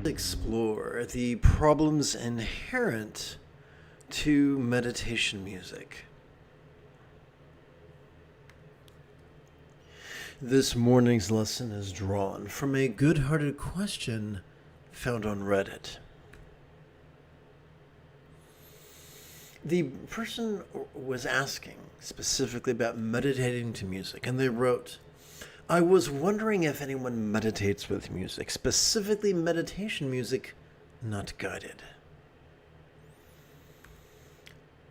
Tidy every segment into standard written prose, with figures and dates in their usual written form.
Explore the problems inherent to meditation music. This morning's lesson is drawn from a good-hearted question found on Reddit. The person was asking specifically about meditating to music, and they wrote, I was wondering if anyone meditates with music, specifically meditation music, not guided.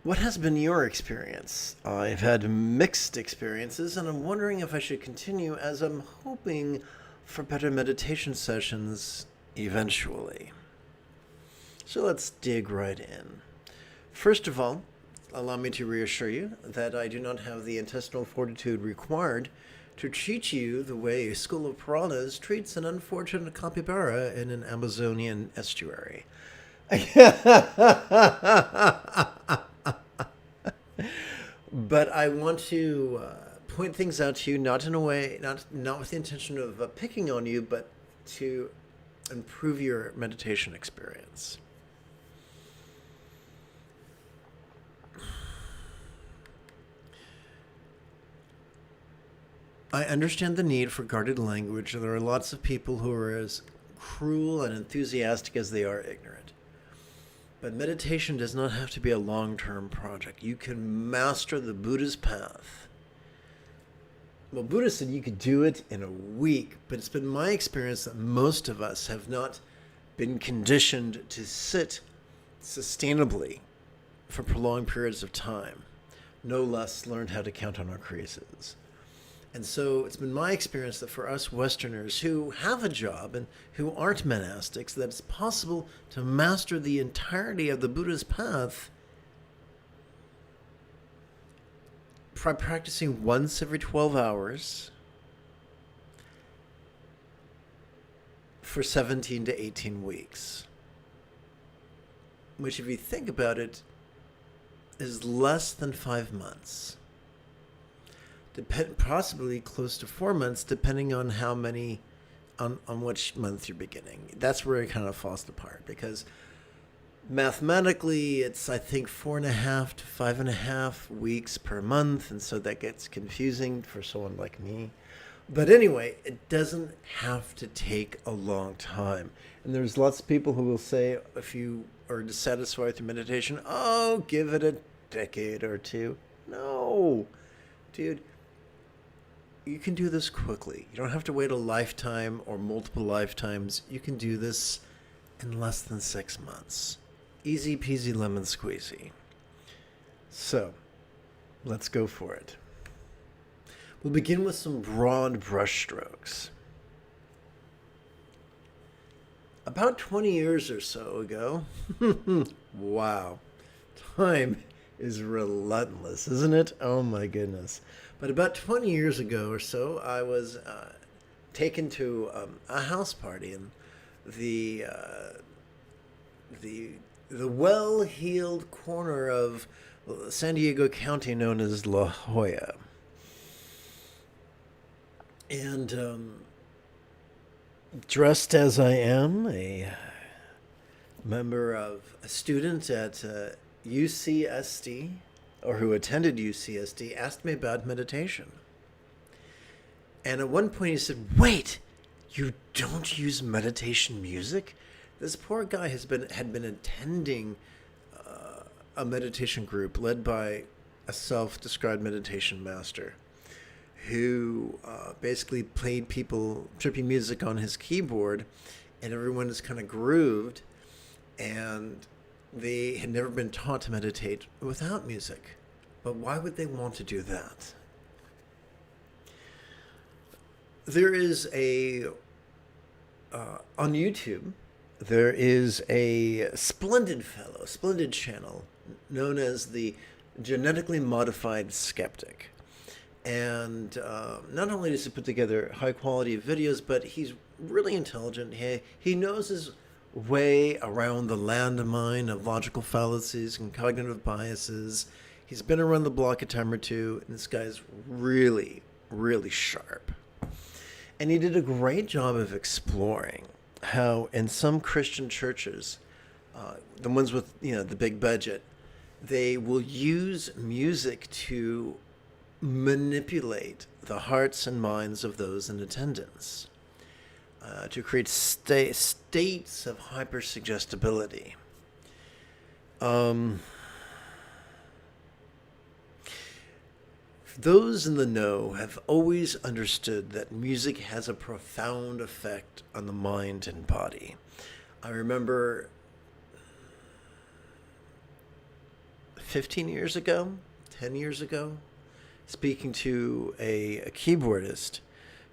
What has been your experience? I've had mixed experiences, and I'm wondering if I should continue, as I'm hoping for better meditation sessions eventually. So let's dig right in. First of all, allow me to reassure you that I do not have the intestinal fortitude required to treat you the way a school of piranhas treats an unfortunate capybara in an Amazonian estuary. But I want to point things out to you, not in a way, not with the intention of picking on you, but to improve your meditation experience. I understand the need for guarded language, and there are lots of people who are as cruel and enthusiastic as they are ignorant. But meditation does not have to be a long-term project. You can master the Buddha's path. Well, Buddha said you could do it in a week, but it's been my experience that most of us have not been conditioned to sit sustainably for prolonged periods of time, no less learned how to count on our creases. And so it's been my experience that for us Westerners who have a job and who aren't monastics, that it's possible to master the entirety of the Buddha's path by practicing once every 12 hours for 17 to 18 weeks. Which, if you think about it, is less than 5 months. Possibly close to 4 months, depending on how many, on which month you're beginning. That's where it kind of falls apart, because mathematically it's, I think, 4.5 to 5.5 weeks per month, and so that gets confusing for someone like me. But anyway, it doesn't have to take a long time. And there's lots of people who will say, if you are dissatisfied with your meditation, oh, give it a decade or two. No, dude. You can do this quickly. You don't have to wait a lifetime or multiple lifetimes. You can do this in less than 6 months. Easy peasy lemon squeezy. So, let's go for it. We'll begin with some broad brushstrokes. About 20 years or so ago, wow, time is relentless, isn't it? Oh my goodness. But about 20 years ago or so, I was taken to a house party in the well-heeled corner of San Diego County known as La Jolla. And dressed as I am, a student at UCSD, or who attended UCSD, asked me about meditation. And at one point he said, wait, you don't use meditation music? This poor guy had been attending a meditation group led by a self-described meditation master who basically played people trippy music on his keyboard, and everyone is kind of grooved, and they had never been taught to meditate without music. But why would they want to do that? There is on YouTube, there is a splendid channel known as the Genetically Modified Skeptic. And not only does he put together high quality videos, but he's really intelligent. He knows his way around the landmine of logical fallacies and cognitive biases. He's been around the block a time or two, and this guy's really, really sharp. And he did a great job of exploring how in some Christian churches, the ones with the big budget, they will use music to manipulate the hearts and minds of those in attendance, to create states of hypersuggestibility. Those in the know have always understood that music has a profound effect on the mind and body. I remember 15 years ago, 10 years ago, speaking to a keyboardist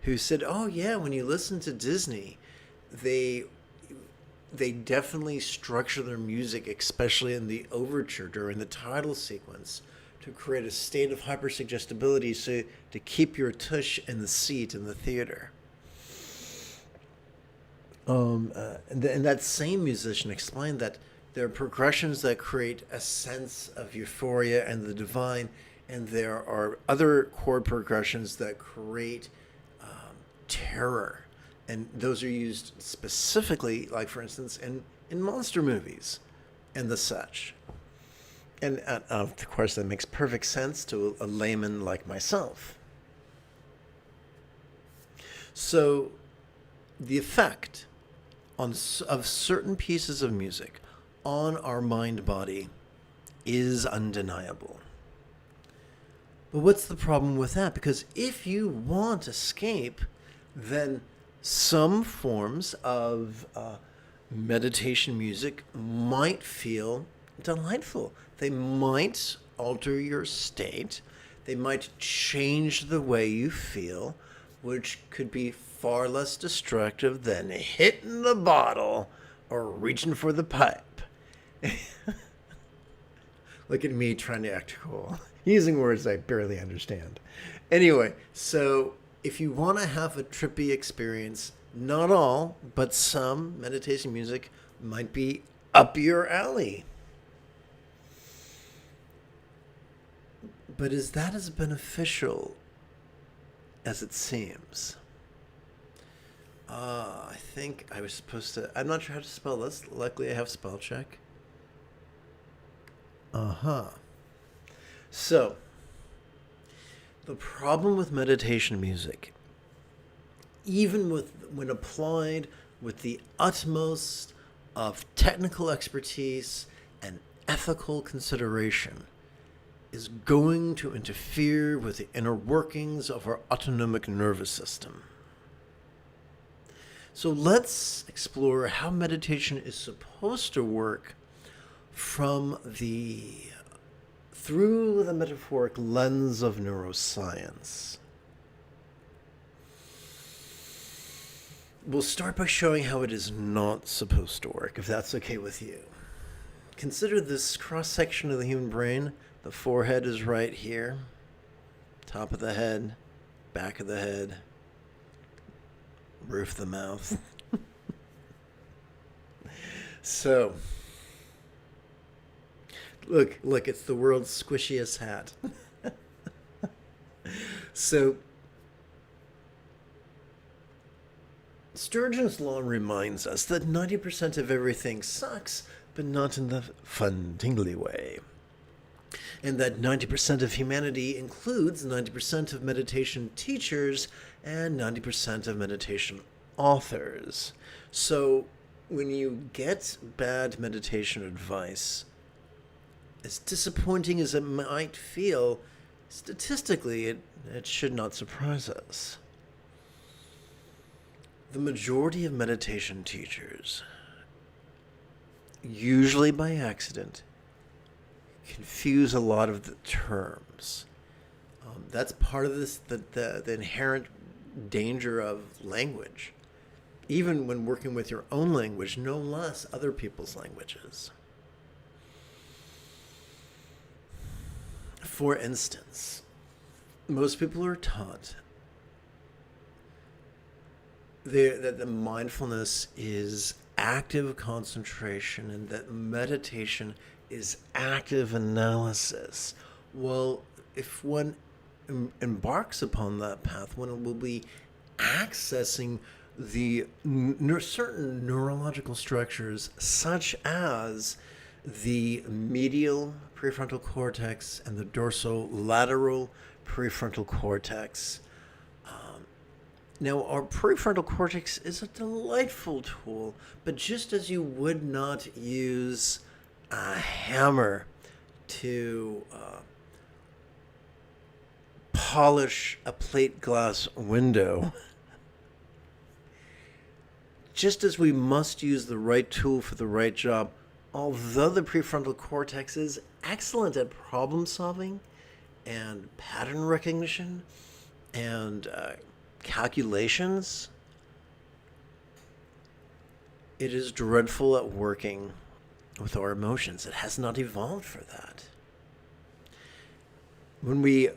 who said, oh yeah, when you listen to Disney, they definitely structure their music, especially in the overture during the title sequence, to create a state of hypersuggestibility, so to keep your tush in the seat in the theater. And that same musician explained that there are progressions that create a sense of euphoria and the divine, and there are other chord progressions that create terror. And those are used specifically, like for instance, in monster movies and the such. And of course, that makes perfect sense to a layman like myself. So the effect of certain pieces of music on our mind-body is undeniable. But what's the problem with that? Because if you want escape, then some forms of meditation music might feel delightful. They might alter your state. They might change the way you feel, which could be far less destructive than hitting the bottle or reaching for the pipe. Look at me trying to act cool, using words I barely understand. Anyway, so if you want to have a trippy experience, not all, but some meditation music might be up your alley. But is that as beneficial as it seems? I think I was supposed to... I'm not sure how to spell this. Luckily, I have spell check. So, the problem with meditation music, even when applied with the utmost of technical expertise and ethical consideration, is going to interfere with the inner workings of our autonomic nervous system. So let's explore how meditation is supposed to work through the metaphoric lens of neuroscience. We'll start by showing how it is not supposed to work, if that's okay with you. Consider this cross-section of the human brain. The forehead is right here, top of the head, back of the head, roof of the mouth. So, look, it's the world's squishiest hat. So, Sturgeon's law reminds us that 90% of everything sucks, but not in the fun, tingly way. And that 90% of humanity includes 90% of meditation teachers and 90% of meditation authors. So when you get bad meditation advice, as disappointing as it might feel, statistically it should not surprise us. The majority of meditation teachers, usually by accident, confuse a lot of the terms. That's part of this, the inherent danger of language. Even when working with your own language, no less other people's languages. For instance, most people are taught that the mindfulness is active concentration and that meditation is active analysis. Well, if one embarks upon that path, one will be accessing the certain neurological structures, such as the medial prefrontal cortex and the dorsolateral prefrontal cortex. Now, our prefrontal cortex is a delightful tool, but just as you would not use a hammer to polish a plate glass window, just as we must use the right tool for the right job, although the prefrontal cortex is excellent at problem solving and pattern recognition and calculations, it is dreadful at working with our emotions. It has not evolved for that. When we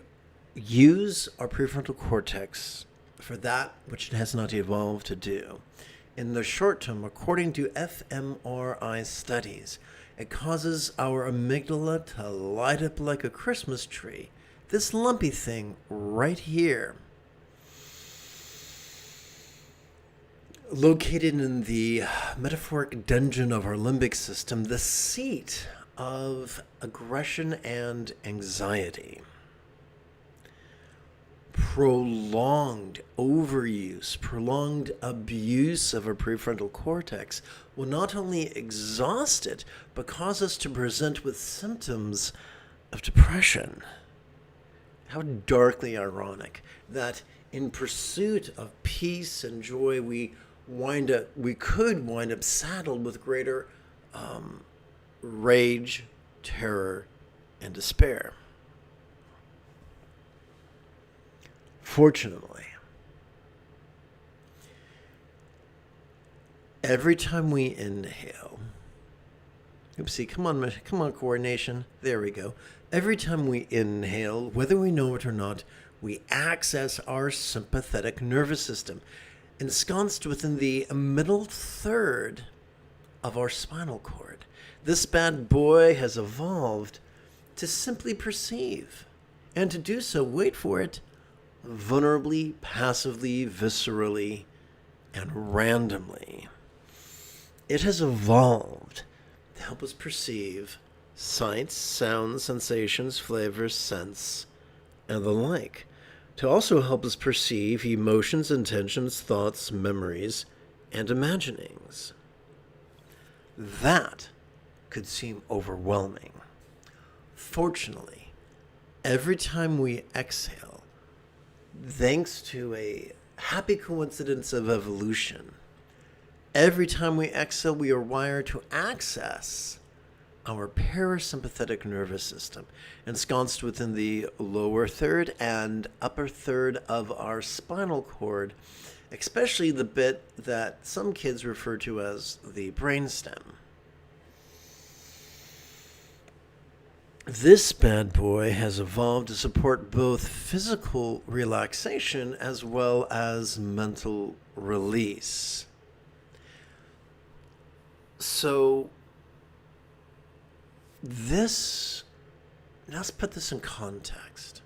use our prefrontal cortex for that which it has not evolved to do, in the short term, according to fMRI studies, it causes our amygdala to light up like a Christmas tree. This lumpy thing right here, located in the metaphoric dungeon of our limbic system, the seat of aggression and anxiety. Prolonged overuse, prolonged abuse of our prefrontal cortex will not only exhaust it, but cause us to present with symptoms of depression. How darkly ironic that in pursuit of peace and joy, we could wind up saddled with greater rage, terror, and despair. Fortunately, every time we inhale, oopsie, come on, coordination. There we go. Every time we inhale, whether we know it or not, we access our sympathetic nervous system, ensconced within the middle third of our spinal cord. This bad boy has evolved to simply perceive, and to do so, wait for it, vulnerably, passively, viscerally, and randomly. It has evolved to help us perceive sights, sounds, sensations, flavors, scents, and the like. To also help us perceive emotions, intentions, thoughts, memories, and imaginings. That could seem overwhelming. Fortunately, every time we exhale, thanks to a happy coincidence of evolution, every time we exhale, we are wired to access our parasympathetic nervous system, ensconced within the lower third and upper third of our spinal cord, especially the bit that some kids refer to as the brainstem. This bad boy has evolved to support both physical relaxation as well as mental release. So, let's put this in context.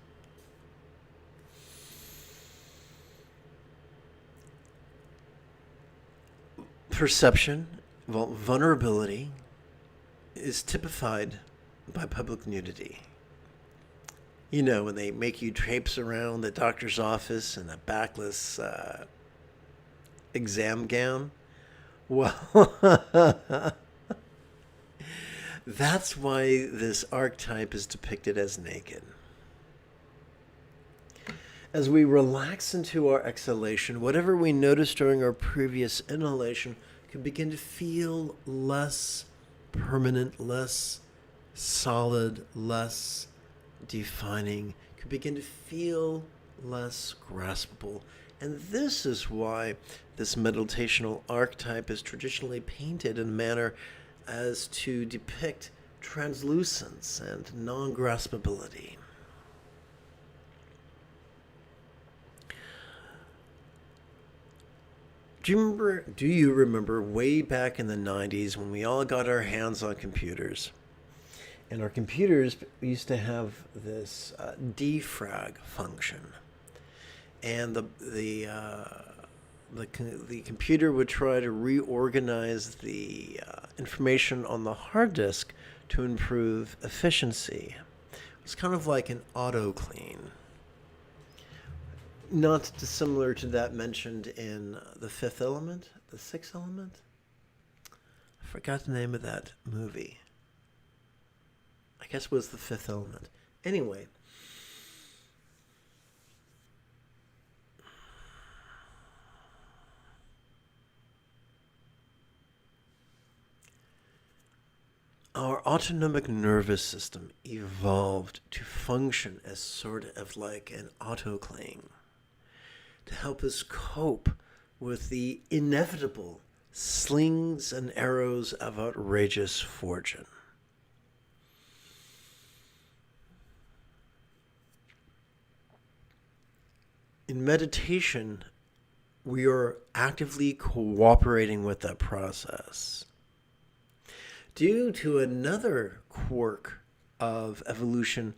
Perception, vulnerability, is typified by public nudity. You know, when they make you traipse around the doctor's office in a backless exam gown. Well, that's why this archetype is depicted as naked. As we relax into our exhalation, whatever we noticed during our previous inhalation can begin to feel less permanent, less solid, less defining, could begin to feel less graspable. And this is why this meditational archetype is traditionally painted in a manner as to depict translucence and non-graspability. Do you remember way back in the 90s when we all got our hands on computers? And our computers used to have this defrag function. And the the computer would try to reorganize the information on the hard disk to improve efficiency. It's kind of like an auto clean. Not dissimilar to that mentioned in The Fifth Element, The Sixth Element. I forgot the name of that movie. I guess it was The Fifth Element. Anyway. Our autonomic nervous system evolved to function as sort of like an autoclave to help us cope with the inevitable slings and arrows of outrageous fortune. In meditation, we are actively cooperating with that process. Due to another quirk of evolution,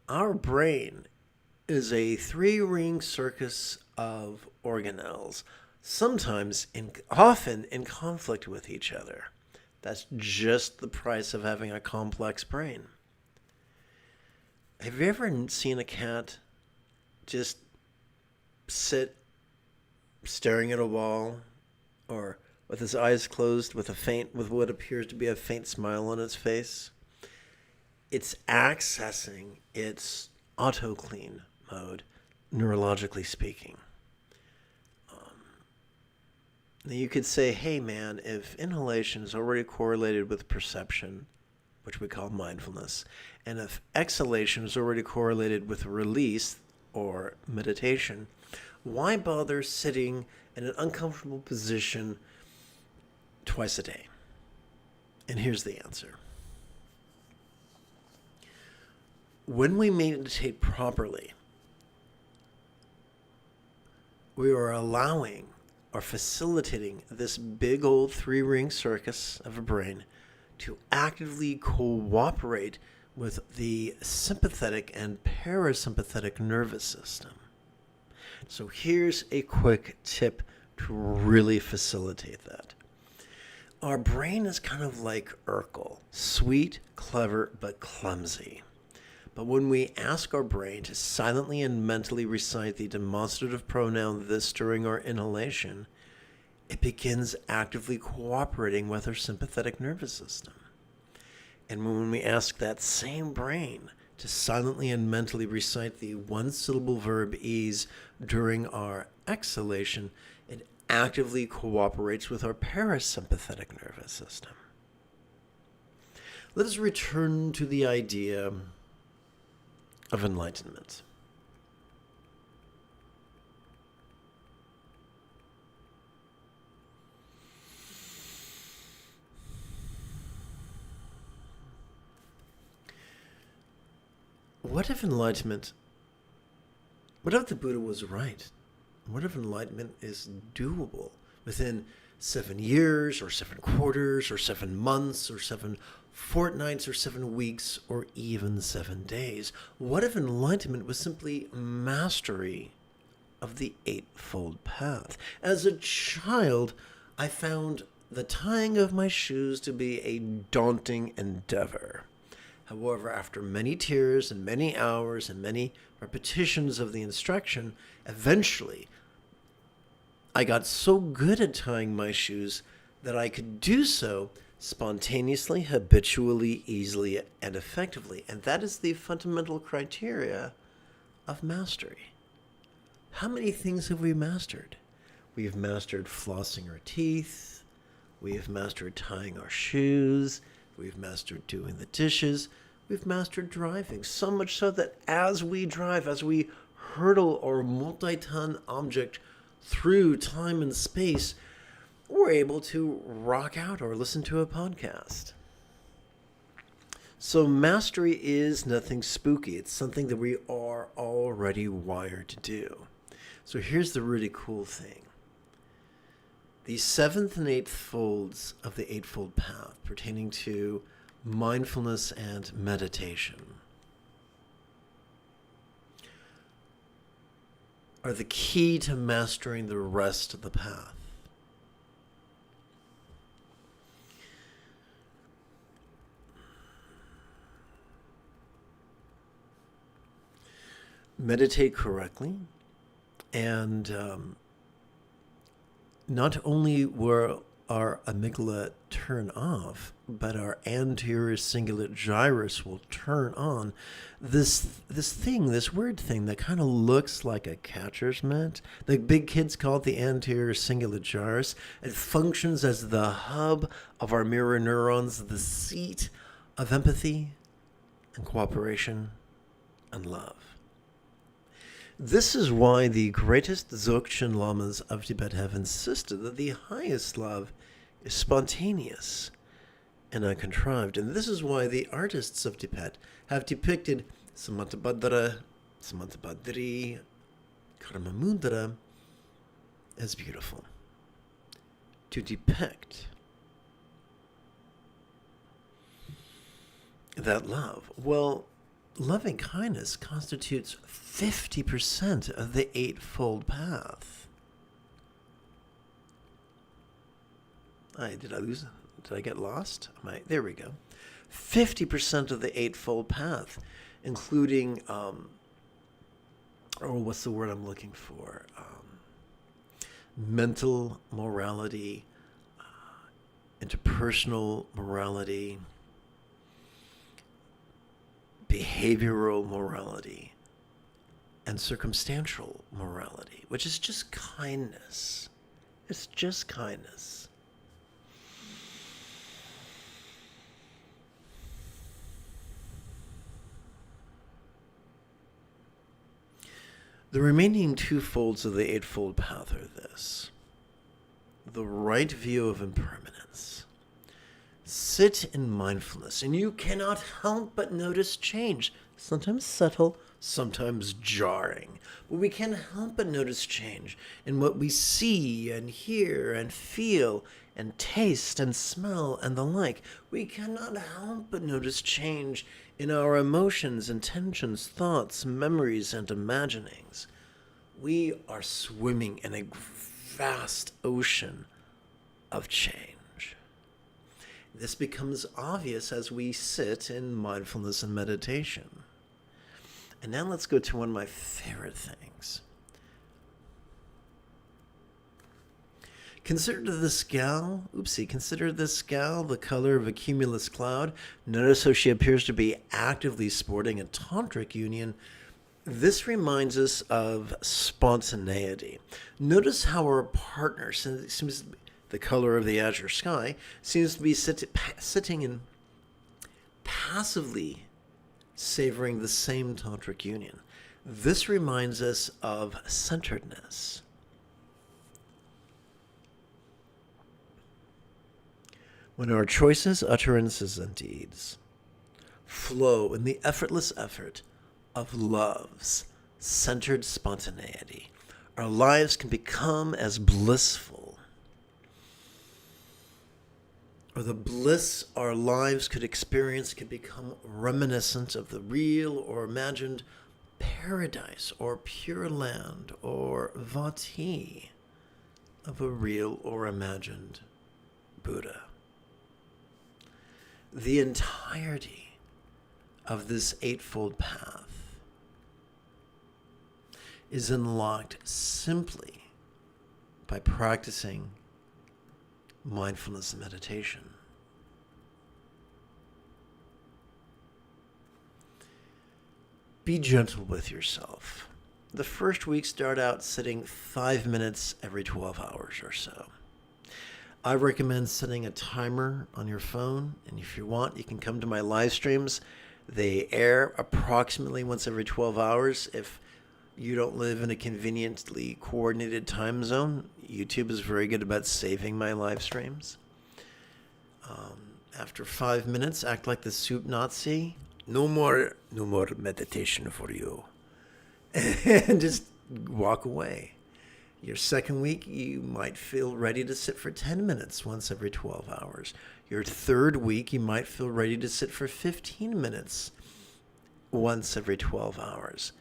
our brain is a three-ring circus of organelles, often in conflict with each other. That's just the price of having a complex brain. Have you ever seen a cat just sit staring at a wall, or with his eyes closed with what appears to be a faint smile on its face? It's accessing its auto-clean mode, neurologically speaking. Now you could say, hey man, if inhalation is already correlated with perception, which we call mindfulness, and if exhalation is already correlated with release or meditation, why bother sitting in an uncomfortable position twice a day? And here's the answer. When we meditate properly, we are allowing or facilitating this big old three-ring circus of a brain to actively cooperate with the sympathetic and parasympathetic nervous system. So here's a quick tip to really facilitate that. Our brain is kind of like Urkel, sweet, clever, but clumsy. But when we ask our brain to silently and mentally recite the demonstrative pronoun this during our inhalation, it begins actively cooperating with our sympathetic nervous system. And when we ask that same brain to silently and mentally recite the one-syllable verb ease during our exhalation, it actively cooperates with our parasympathetic nervous system. Let us return to the idea of enlightenment. What if the Buddha was right? What if enlightenment is doable within 7 years, or 7 quarters, or 7 months, or 7 fortnights, or 7 weeks, or even 7 days? What if enlightenment was simply mastery of the Eightfold Path? As a child, I found the tying of my shoes to be a daunting endeavor. However, after many tears and many hours and many repetitions of the instruction, eventually I got so good at tying my shoes that I could do so spontaneously, habitually, easily, and effectively. And that is the fundamental criteria of mastery. How many things have we mastered? We've mastered flossing our teeth. We have mastered tying our shoes. We've mastered doing the dishes. We've mastered driving. So much so that as we drive, as we hurtle our multi-ton object through time and space, we're able to rock out or listen to a podcast. So mastery is nothing spooky. It's something that we are already wired to do. So here's the really cool thing. The 7th and 8th folds of the Eightfold Path pertaining to mindfulness and meditation are the key to mastering the rest of the path. Meditate correctly, and not only will our amygdala turn off, but our anterior cingulate gyrus will turn on. This weird thing that kind of looks like a catcher's mitt. The big kids call it the anterior cingulate gyrus. It functions as the hub of our mirror neurons, the seat of empathy and cooperation and love. This is why the greatest Dzogchen lamas of Tibet have insisted that the highest love is spontaneous and uncontrived. And this is why the artists of Tibet have depicted Samantabhadra, Samantabhadri, Karmamudra as beautiful. To depict that love. Well, loving kindness constitutes 50% of the Eightfold Path. Did I get lost? There we go. 50% of the Eightfold Path, including, what's the word I'm looking for? Mental morality, interpersonal morality, behavioral morality, and circumstantial morality, which is just kindness. It's just kindness. The remaining two folds of the Eightfold Path are this: the right view of impermanence. Sit in mindfulness, and you cannot help but notice change, sometimes subtle, sometimes jarring. But we can't help but notice change in what we see and hear and feel and taste and smell and the like. We cannot help but notice change in our emotions, intentions, thoughts, memories, and imaginings. We are swimming in a vast ocean of change. This becomes obvious as we sit in mindfulness and meditation. And now let's go to one of my favorite things. Consider this gal the color of a cumulus cloud. Notice how she appears to be actively sporting a tantric union. This reminds us of spontaneity. Notice how our partner seems to be the color of the azure sky, seems to be sitting and passively savoring the same tantric union. This reminds us of centeredness. When our choices, utterances, and deeds flow in the effortless effort of love's centered spontaneity, our lives can become as blissful, or the bliss our lives could experience could become reminiscent of the real or imagined paradise or pure land or vati of a real or imagined Buddha. The entirety of this Eightfold Path is unlocked simply by practicing mindfulness and meditation. Be gentle with yourself. The first week, start out sitting 5 minutes every 12 hours or so. I recommend setting a timer on your phone, and if you want, you can come to my live streams. They air approximately once every 12 hours. If you don't live in a conveniently coordinated time zone, YouTube is very good about saving my live streams. After 5 minutes, act like the soup Nazi. No more meditation for you. And just walk away. Your second week, you might feel ready to sit for 10 minutes once every 12 hours. Your third week, you might feel ready to sit for 15 minutes once every 12 hours.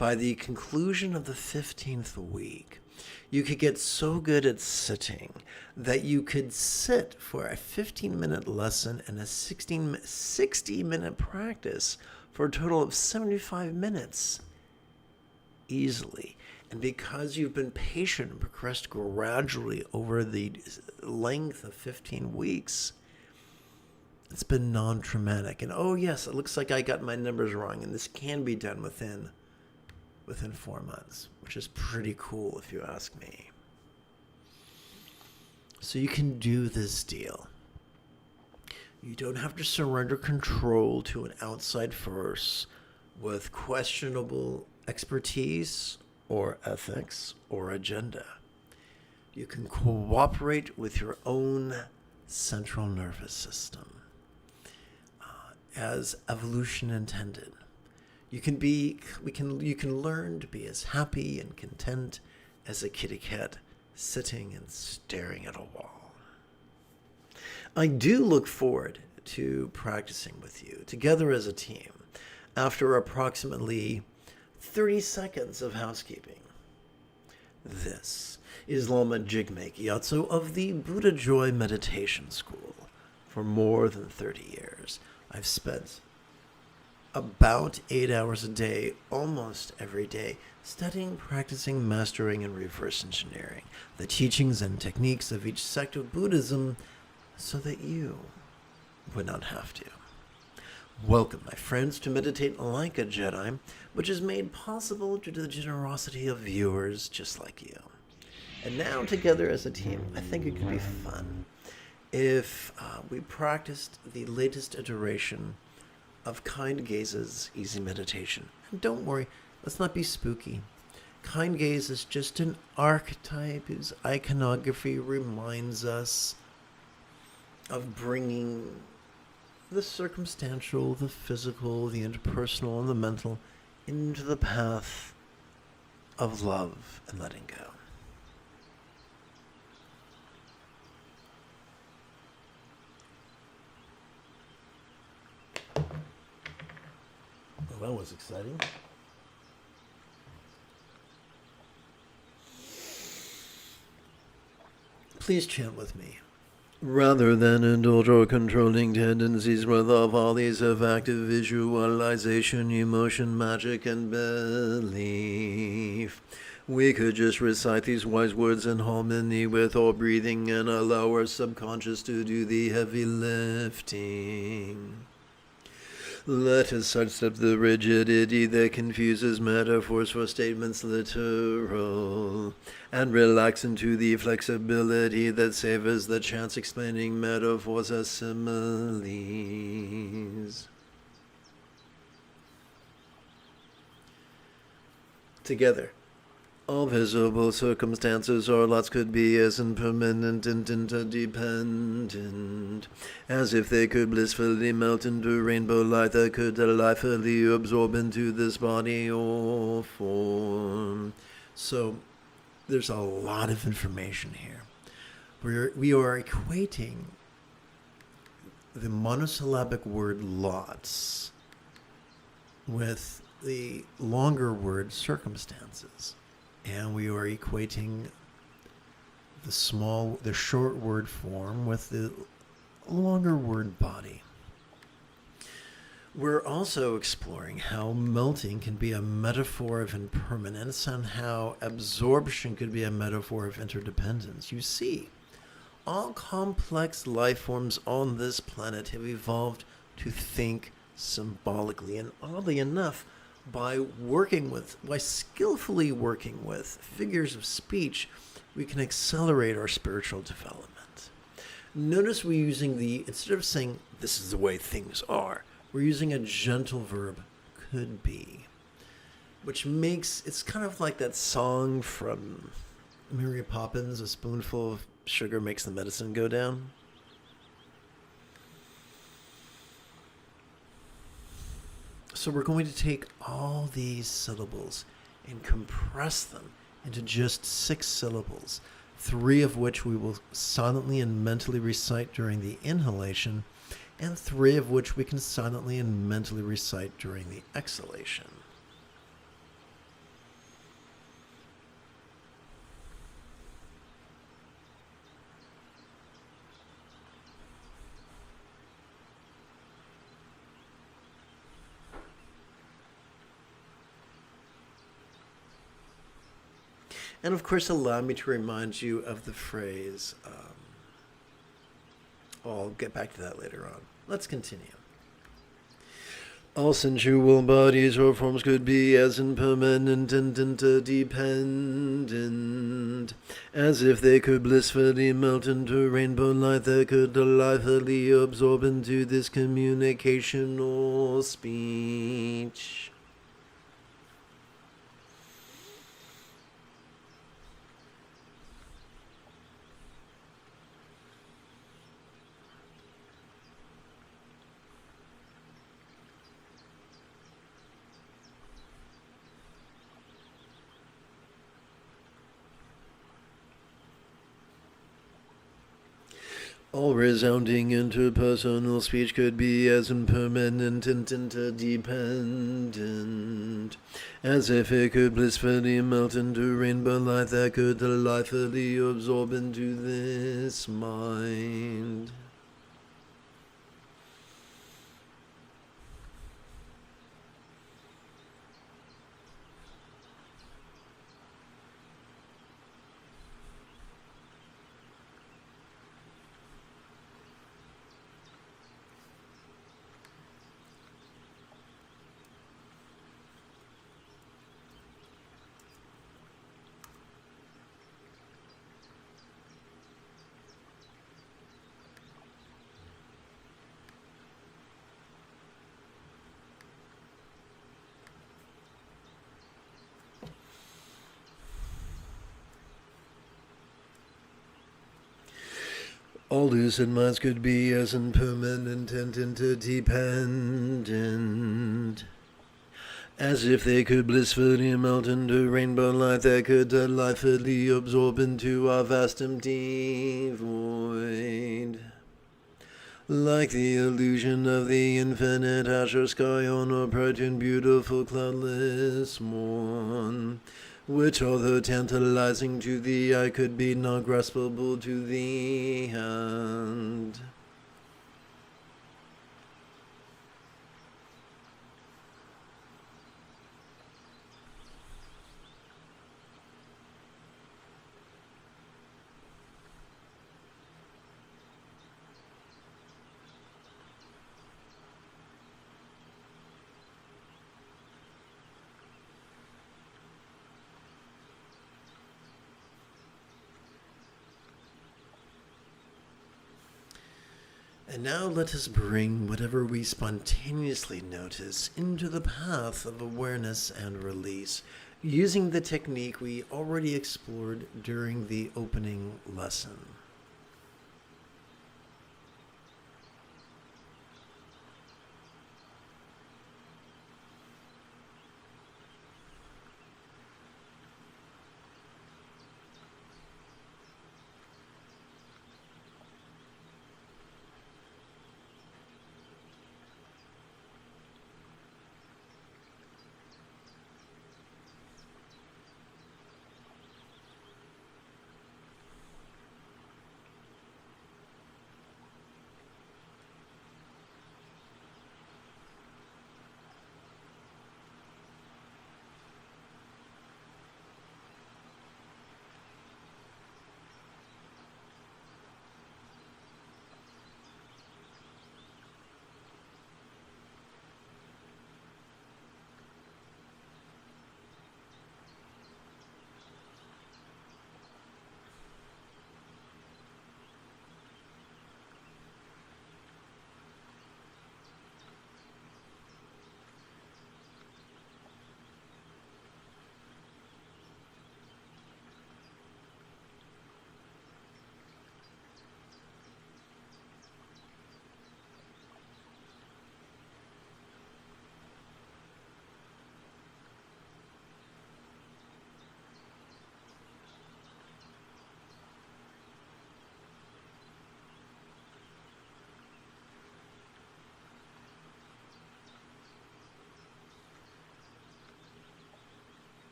by the conclusion of the 15th week, you could get so good at sitting that you could sit for a 15-minute lesson and a 60-minute practice for a total of 75 minutes easily. And because you've been patient and progressed gradually over the length of 15 weeks, it's been non-traumatic. And oh yes, it looks like I got my numbers wrong, and this can be done within 4 months, which is pretty cool if you ask me. So you can do this deal. You don't have to surrender control to an outside force with questionable expertise or ethics or agenda. You can cooperate with your own central nervous system as evolution intended. You can learn to be as happy and content as a kitty cat sitting and staring at a wall. I do look forward to practicing with you together as a team after approximately 30 seconds of housekeeping. This is Lama Jigme Gyatso of the Buddha Joy Meditation School. For more than 30 years, I've spent about 8 hours a day, almost every day, studying, practicing, mastering, and reverse engineering the teachings and techniques of each sect of Buddhism so that you would not have to. Welcome, my friends, to Meditate Like a Jedi, which is made possible due to the generosity of viewers just like you. And now, together as a team, I think it could be fun if we practiced the latest iteration of Kind Gaze's Easy Meditation. And don't worry, let's not be spooky. Kind Gaze is just an archetype whose iconography reminds us of bringing the circumstantial, the physical, the interpersonal, and the mental into the path of love and letting go. Well, that was exciting. Please chant with me. Rather than indulge our controlling tendencies with our volleys of active visualization, emotion, magic, and belief, we could just recite these wise words in harmony with our breathing and allow our subconscious to do the heavy lifting. Let us sidestep the rigidity that confuses metaphors for statements literal, and relax into the flexibility that savors the chance explaining metaphors as similes. Together. All visible circumstances or lots could be as impermanent and interdependent as if they could blissfully melt into rainbow light that could delightfully absorb into this body or form. So there's a lot of information here. We are equating the monosyllabic word lots with the longer word circumstances. And we are equating the short word form with the longer word body. We're also exploring how melting can be a metaphor of impermanence and how absorption could be a metaphor of interdependence. You see, all complex life forms on this planet have evolved to think symbolically, and oddly enough, by skillfully working with figures of speech, we can accelerate our spiritual development. Notice we're using instead of saying, this is the way things are, we're using a gentle verb, could be, which makes, it's kind of like that song from Mary Poppins, a spoonful of sugar makes the medicine go down. So we're going to take all these syllables and compress them into just 6 syllables, 3 of which we will silently and mentally recite during the inhalation, and 3 of which we can silently and mentally recite during the exhalation. And of course, allow me to remind you of the phrase. I'll get back to that later on. Let's continue. All sensual bodies or forms could be as impermanent and interdependent as if they could blissfully melt into rainbow light that could delightfully absorb into this communicational speech. All resounding interpersonal speech could be as impermanent and interdependent as if it could blissfully melt into rainbow light that could delightfully absorb into this mind. All lucid minds could be as impermanent and interdependent as if they could blissfully melt into rainbow light that could delightfully absorb into our vast empty void. Like the illusion of the infinite azure sky on a bright and beautiful cloudless morn, which, although tantalizing to the eye, could be not graspable to the hand. And now let us bring whatever we spontaneously notice into the path of awareness and release, using the technique we already explored during the opening lesson.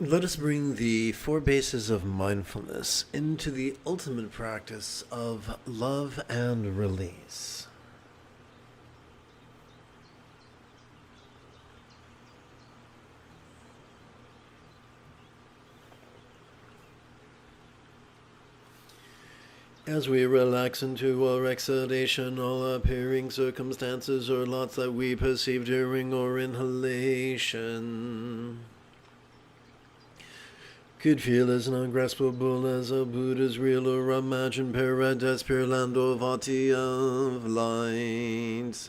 Let us bring the 4 bases of mindfulness into the ultimate practice of love and release. As we relax into our exhalation, all appearing circumstances or lots that we perceive during our inhalation could feel as ungraspable as a Buddha's real or imagined paradise, pure land or vati of light.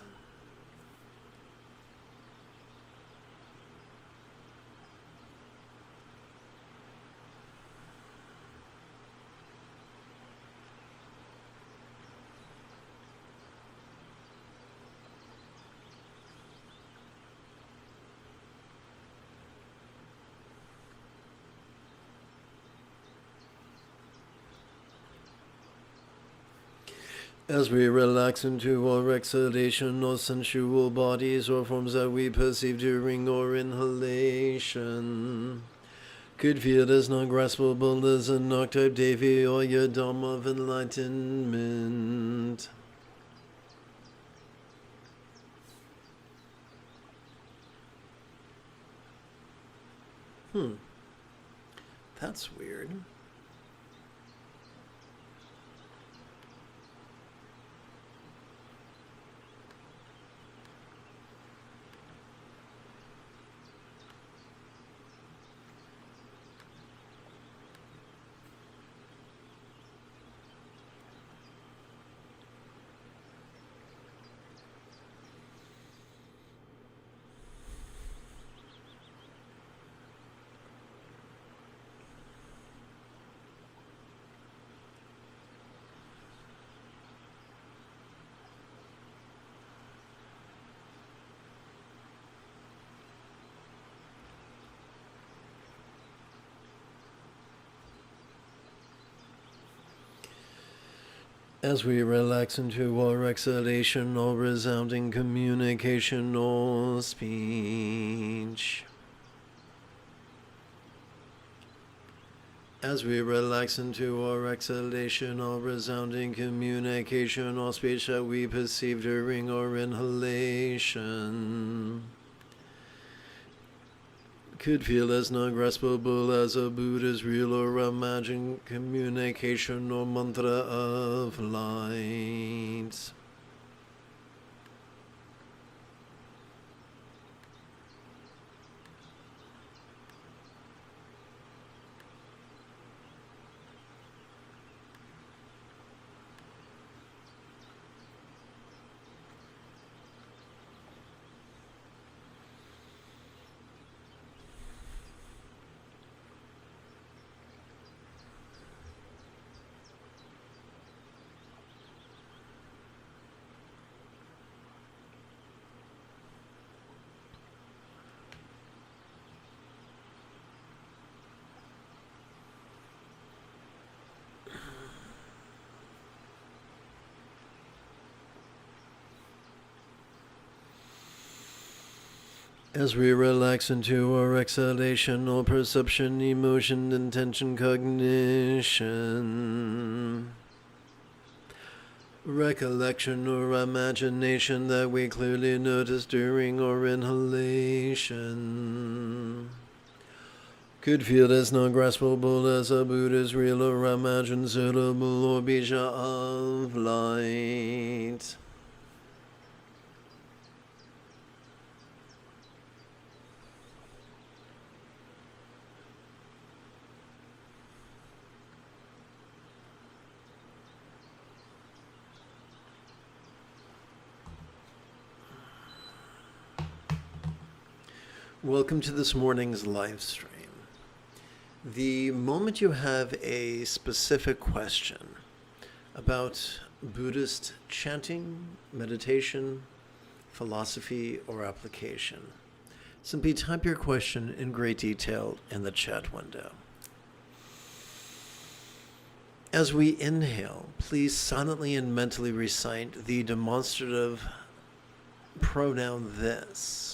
As we relax into our exhalation, or sensual bodies or forms that we perceive during our inhalation could feel as non-graspable as an octave Devi or Yadam of enlightenment. That's weird. As we relax into our exhalation, all resounding communication or speech. As we relax into our exhalation, all resounding communication or speech that we perceive during our inhalation could feel as non-graspable as a Buddha's real or imagined communication or mantra of light. As we relax into our exhalation, all perception, emotion, intention, cognition, recollection or imagination that we clearly notice during our inhalation could feel as non-graspable as a Buddha's real or imagined suitable or bija of light. Welcome to this morning's live stream. The moment you have a specific question about Buddhist chanting, meditation, philosophy, or application, simply type your question in great detail in the chat window. As we inhale, please silently and mentally recite the demonstrative pronoun this.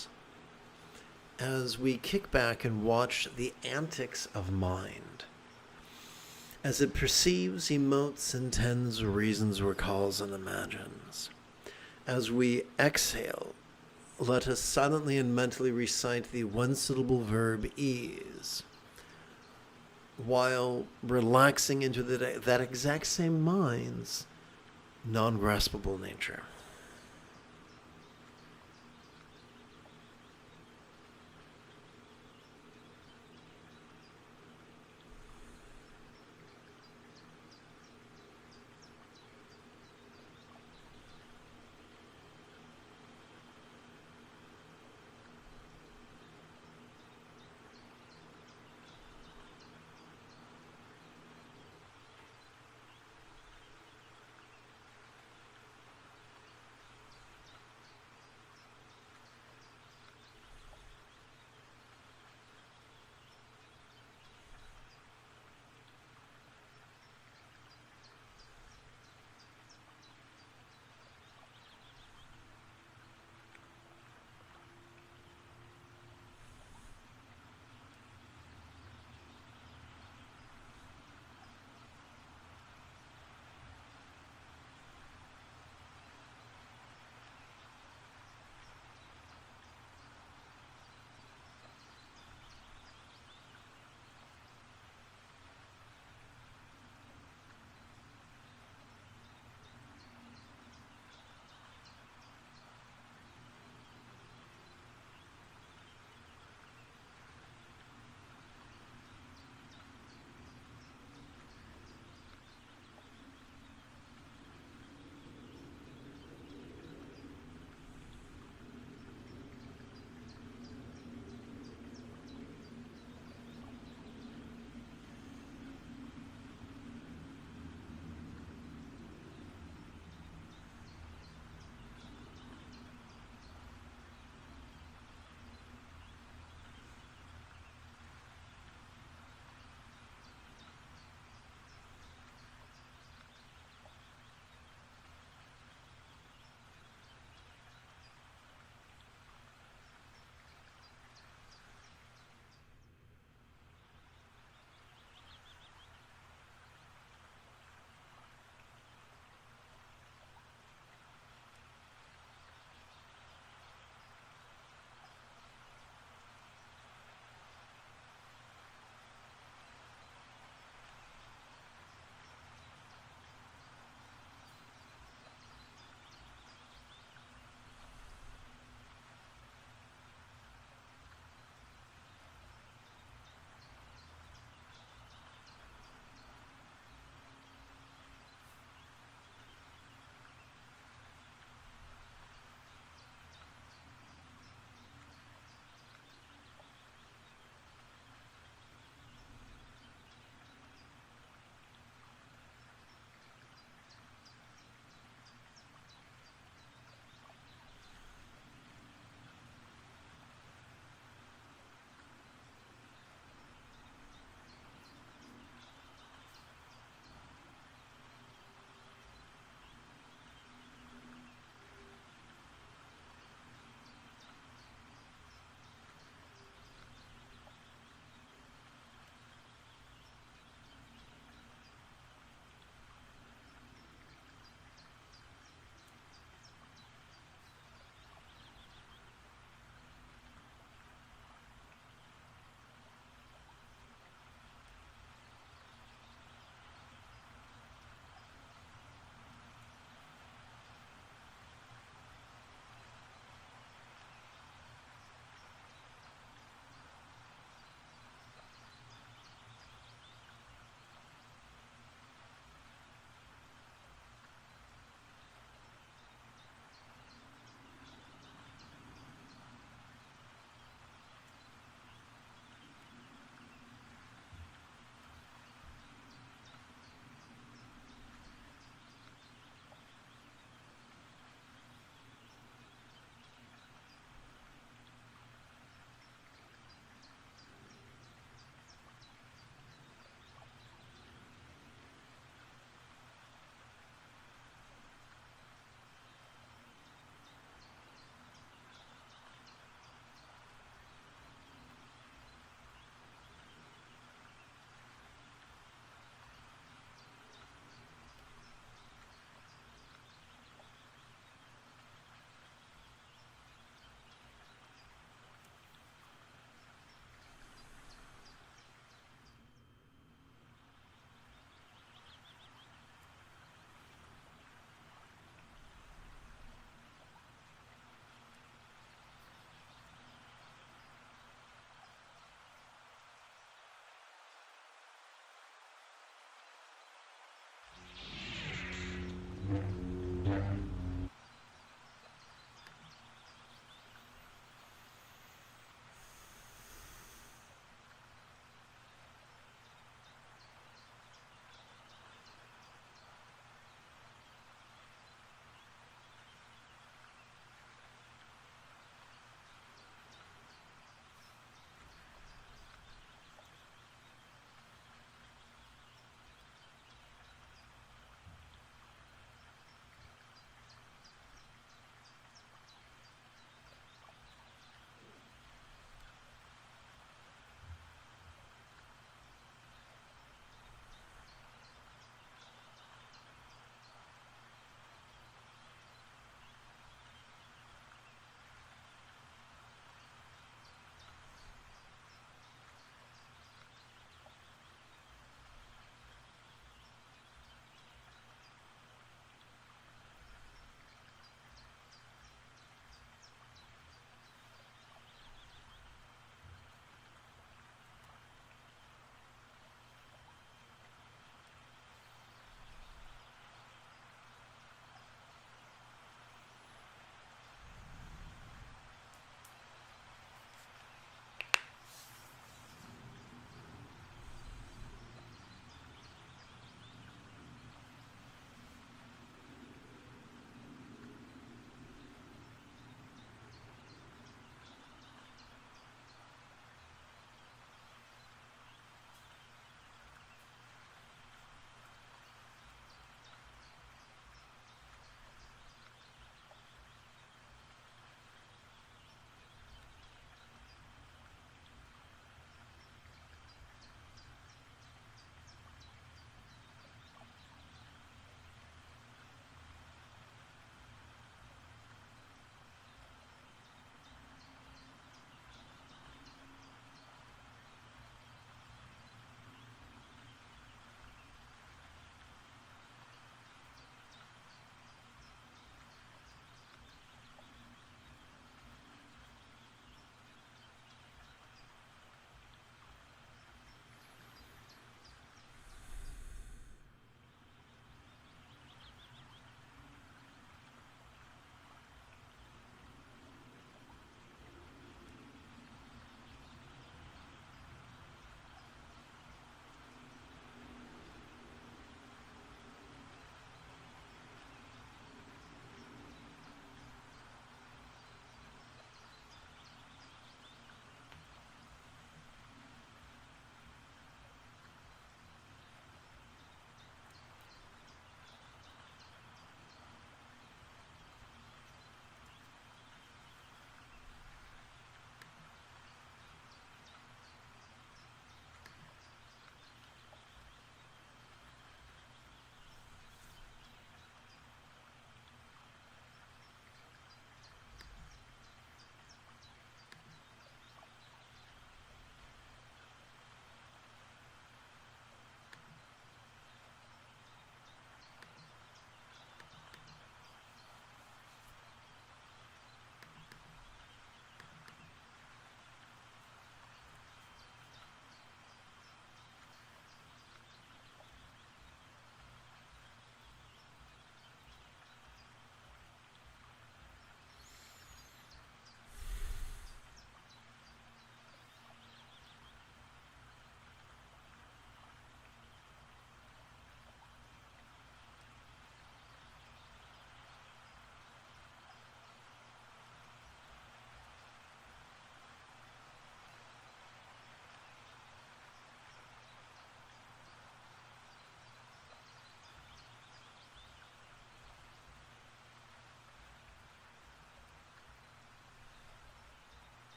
as we kick back and watch the antics of mind, as it perceives, emotes, intends, reasons, recalls, and imagines. As we exhale, let us silently and mentally recite the one-syllable verb ease, while relaxing into that exact same mind's non-graspable nature.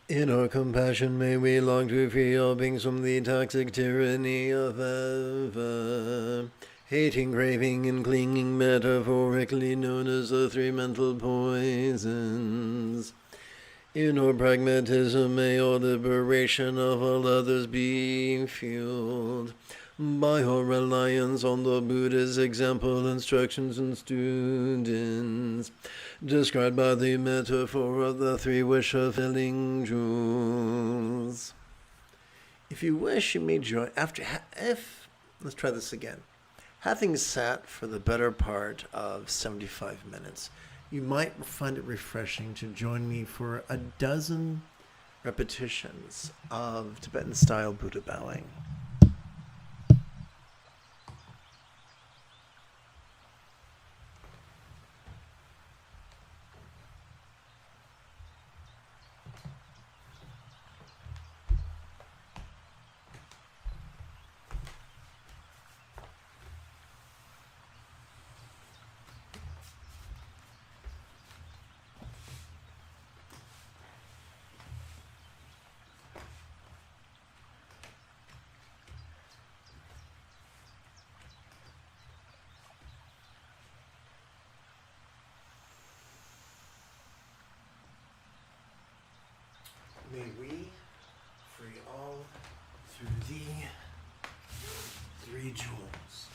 In our compassion may we long to free all beings from the toxic tyranny of ever. Hating, craving, and clinging, metaphorically known as the three mental poisons. In our pragmatism may our liberation of all others be fueled by our reliance on the Buddha's example, instructions, and students, described by the metaphor of the three wish-fulfilling jewels. If you wish, you may join let's try this again. Having sat for the better part of 75 minutes, you might find it refreshing to join me for a dozen repetitions of Tibetan-style Buddha bowing. May we free all through the three jewels.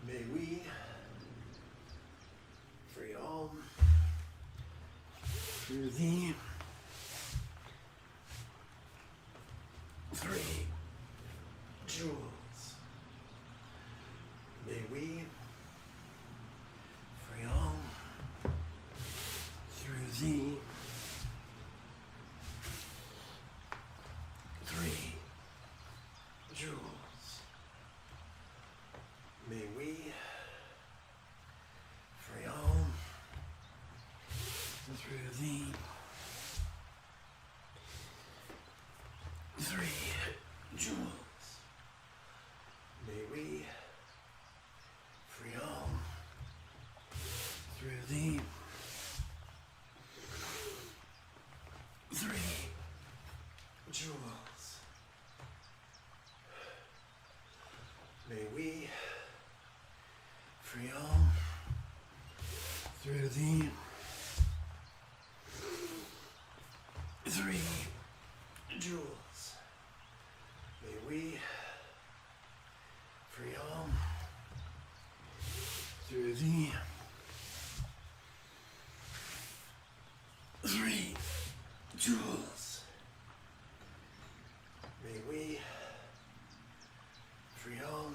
May we free all through the three jewels. May we free all through the three jewels. May we free all through the three jewels. May we free all through the three jewels. May we free all through the three jewels. May we free all through the three jewels. May we free all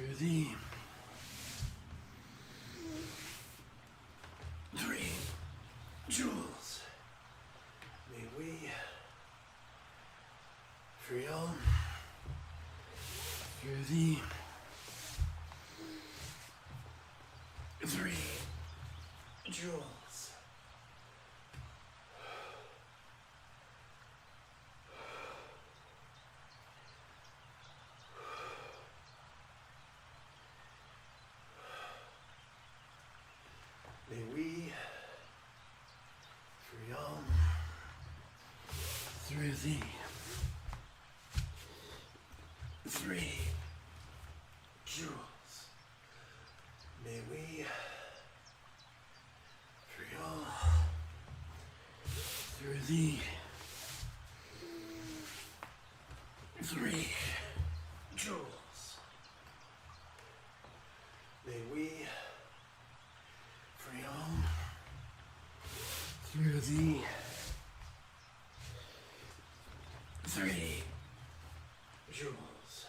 through the three jewels. May we free all through the three jewels. May we free all through the three jewels. May we free all through the three jewels. May we free all through the three jewels.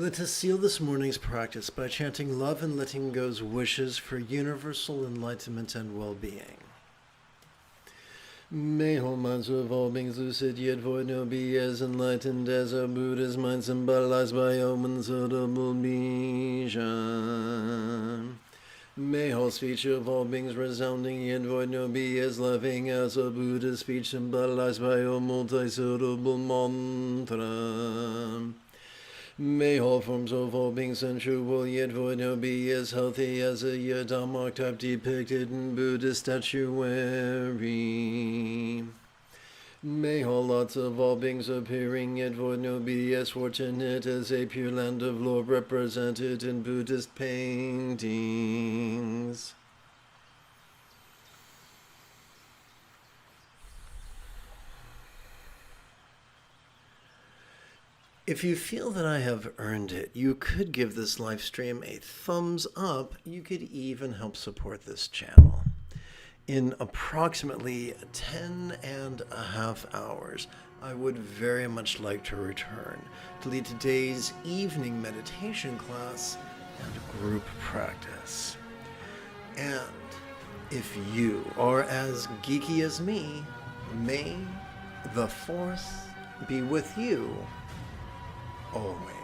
Let us seal this morning's practice by chanting love and letting go's wishes for universal enlightenment and well-being. May all minds of all beings lucid yet void no be as enlightened as our Buddha's mind symbolized by omens audible vision. May all speech of all beings resounding yet void no be as loving as a Buddha's speech symbolized by a multi-syllable mantra. May all forms of all beings sensual yet void no be as healthy as a Yidam archetype depicted in Buddhist statuary. May all lots of all beings appearing yet void no be as fortunate as a pure land of lore represented in Buddhist paintings. If you feel that I have earned it, you could give this live stream a thumbs up. You could even help support this channel. In approximately 10.5 hours, I would very much like to return to lead today's evening meditation class and group practice. And if you are as geeky as me, may the Force be with you always.